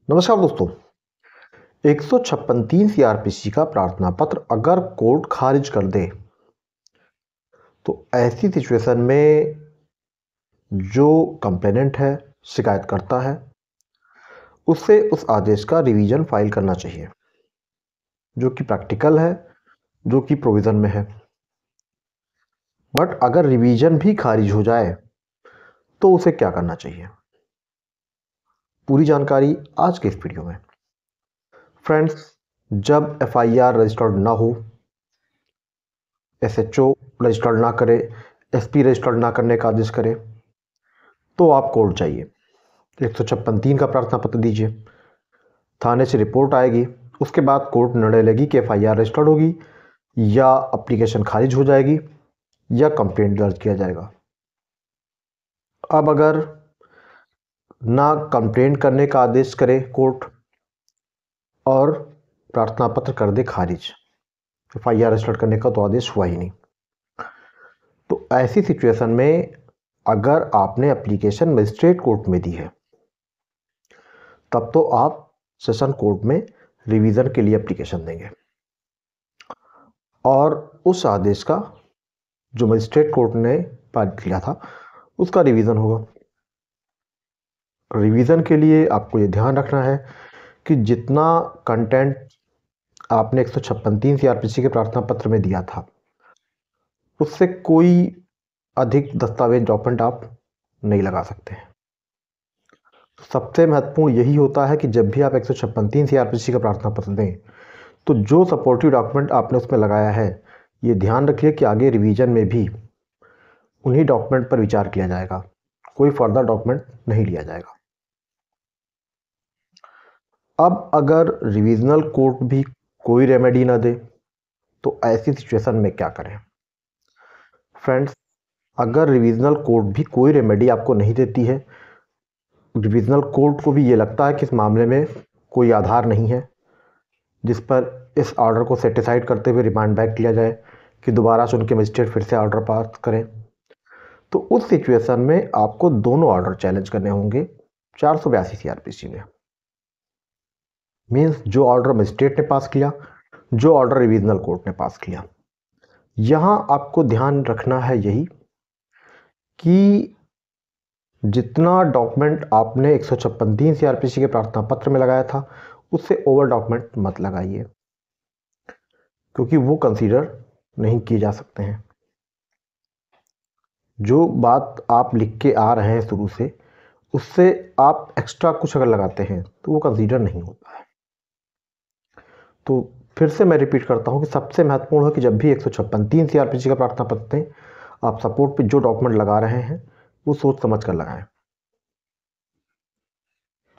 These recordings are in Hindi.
नमस्कार दोस्तों। 156(3) सीआरपीसी का प्रार्थना पत्र अगर कोर्ट खारिज कर दे तो ऐसी सिचुएशन में जो कंप्लेनेंट है, शिकायतकर्ता है, उससे उस आदेश का रिवीजन फाइल करना चाहिए, जो कि प्रैक्टिकल है, जो कि प्रोविज़न में है। बट अगर रिवीजन भी खारिज हो जाए तो उसे क्या करना चाहिए, पूरी जानकारी आज के इस वीडियो में। फ्रेंड्स, जब एफआईआर रजिस्टर्ड ना हो, एसएचओ रजिस्टर्ड ना करे, एसपी रजिस्टर्ड ना करने का आदेश करे, तो आप कोर्ट जाइए, 156(3) का प्रार्थना पत्र दीजिए, थाने से रिपोर्ट आएगी, उसके बाद कोर्ट निर्णय लेगी कि एफआईआर रजिस्टर्ड होगी या एप्लीकेशन खारिज हो जाएगी या कंप्लेंट दर्ज किया जाएगा। अब अगर ना कंप्लेंट करने का आदेश करे कोर्ट और प्रार्थना पत्र कर दे खारिज, एफआईआर रजिस्टर्ड करने का तो आदेश हुआ ही नहीं, तो ऐसी सिचुएशन में अगर आपने एप्लीकेशन मजिस्ट्रेट कोर्ट में दी है तब तो आप सेशन कोर्ट में रिवीजन के लिए एप्लीकेशन देंगे और उस आदेश का जो मजिस्ट्रेट कोर्ट ने पारित किया था उसका रिवीजन होगा। रिवीजन के लिए आपको ये ध्यान रखना है कि जितना कंटेंट आपने 156(3) सीआरपीसी के प्रार्थना पत्र में दिया था उससे कोई अधिक दस्तावेज डॉक्यूमेंट आप नहीं लगा सकते हैं। सबसे महत्वपूर्ण यही होता है कि जब भी आप 156(3) सीआरपीसी का प्रार्थना पत्र दें तो जो सपोर्टिव डॉक्यूमेंट आपने उसमें लगाया है, ये ध्यान रखिए कि आगे रिवीजन में भी उन्हीं डॉक्यूमेंट पर विचार किया जाएगा, कोई फर्दर डॉक्यूमेंट नहीं लिया जाएगा। अब अगर रिवीजनल कोर्ट भी कोई रेमेडी ना दे तो ऐसी सिचुएशन में क्या करें? फ्रेंड्स, अगर रिवीजनल कोर्ट भी कोई रेमेडी आपको नहीं देती है, रिवीजनल कोर्ट को भी ये लगता है कि इस मामले में कोई आधार नहीं है जिस पर इस ऑर्डर को सेटिसाइड करते हुए रिमांड बैक किया जाए कि दोबारा सुन के मजिस्ट्रेट फिर से ऑर्डर पास करें, तो उस सिचुएशन में आपको दोनों ऑर्डर चैलेंज करने होंगे 482 सीआरपीसी में। मीन्स जो ऑर्डर मजिस्ट्रेट ने पास किया, जो ऑर्डर रिवीजनल कोर्ट ने पास किया। यहाँ आपको ध्यान रखना है यही कि जितना डॉक्यूमेंट आपने 156(3) सीआरपीसी के प्रार्थना पत्र में लगाया था उससे ओवर डॉक्यूमेंट मत लगाइए, क्योंकि वो कंसीडर नहीं किए जा सकते हैं। जो बात आप लिख के आ रहे हैं शुरू से, उससे आप एक्स्ट्रा कुछ अगर लगाते हैं तो वो कंसीडर नहीं होता है। तो फिर से मैं रिपीट करता हूँ कि सबसे महत्वपूर्ण है कि जब भी 156(3) सीआरपीसी का प्रार्थना पत्र दें, आप सपोर्ट पे जो डॉक्यूमेंट लगा रहे हैं वो सोच समझ कर लगाएं,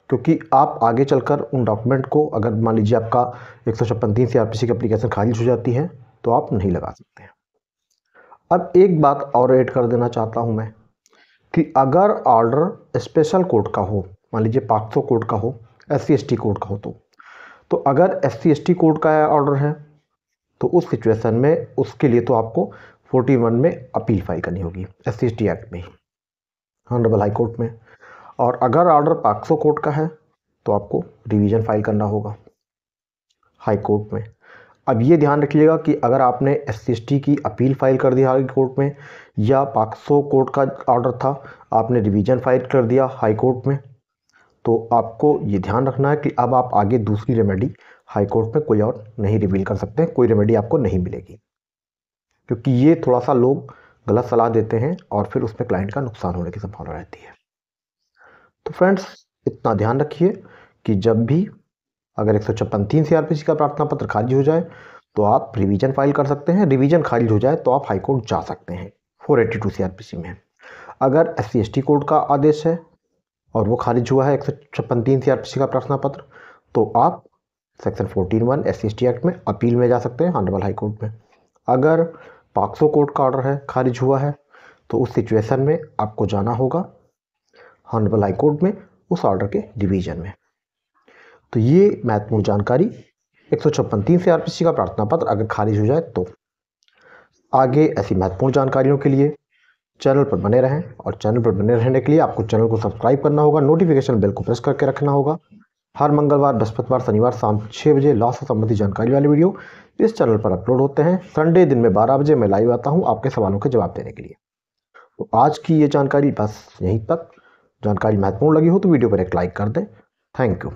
क्योंकि आप आगे चलकर उन डॉक्यूमेंट को, अगर मान लीजिए आपका 156(3) सीआरपीसी की एप्लीकेशन खारिज हो जाती है तो आप नहीं लगा सकते हैं। अब एक बात और ऐड कर देना चाहता हूं मैं कि अगर ऑर्डर स्पेशल कोर्ट का हो, मान लीजिए पॉक्सो कोर्ट का हो, SC/ST कोर्ट का हो, तो अगर SC/ST कोर्ट का ऑर्डर है तो उस सिचुएशन में उसके लिए तो आपको 41 में अपील फाइल करनी होगी, SC/ST एक्ट में ही, ऑनरेबल हाई कोर्ट में। और अगर ऑर्डर पॉक्सो कोर्ट का है तो आपको रिवीजन फाइल करना होगा हाई कोर्ट में। अब ये ध्यान रखिएगा कि अगर आपने SC/ST की अपील फाइल कर दी हाई कोर्ट में या पॉक्सो कोर्ट का ऑर्डर था, आपने रिवीजन फाइल कर दिया हाई कोर्ट में, तो आपको ये ध्यान रखना है कि अब आप आगे दूसरी रेमेडी हाई कोर्ट में कोई और नहीं रिवील कर सकते हैं, कोई रेमेडी आपको नहीं मिलेगी, क्योंकि ये थोड़ा सा लोग गलत सलाह देते हैं और फिर उसमें क्लाइंट का नुकसान होने की संभावना रहती है। तो फ्रेंड्स, इतना ध्यान रखिए कि जब भी अगर 156(3) सीआरपीसी का प्रार्थना पत्र खारिज हो जाए तो आप रिवीजन फाइल कर सकते हैं, रिवीजन खारिज हो जाए तो आप हाई कोर्ट जा सकते हैं 482 सीआरपीसी में। अगर SC/ST कोर्ट का आदेश है और वो खारिज हुआ है 156(3) सीआरपीसी का प्रार्थना पत्र, तो आप सेक्शन 14(1) SC/ST एक्ट में अपील में जा सकते हैं ऑनरेबल हाई कोर्ट में। अगर पॉक्सो कोर्ट का ऑर्डर है, खारिज हुआ है, तो उस सिचुएशन में आपको जाना होगा ऑनरेबल हाई कोर्ट में उस ऑर्डर के रिवीजन में। तो ये महत्वपूर्ण जानकारी 156(3) सीआरपीसी का प्रार्थना पत्र अगर खारिज हो जाए तो। आगे ऐसी महत्वपूर्ण जानकारियों के लिए चैनल पर बने रहें, और चैनल पर बने रहने के लिए आपको चैनल को सब्सक्राइब करना होगा, नोटिफिकेशन बेल को प्रेस करके रखना होगा हर मंगलवार, बृहस्पतिवार, शनिवार शाम 6 बजे लॉ से संबंधित जानकारी वाले वीडियो इस चैनल पर अपलोड होते हैं। संडे दिन में 12 बजे मैं लाइव आता हूं आपके सवालों के जवाब देने के लिए। तो आज की ये जानकारी बस यहीं तक। जानकारी महत्वपूर्ण लगी हो तो वीडियो पर एक लाइक कर दें। Thank you.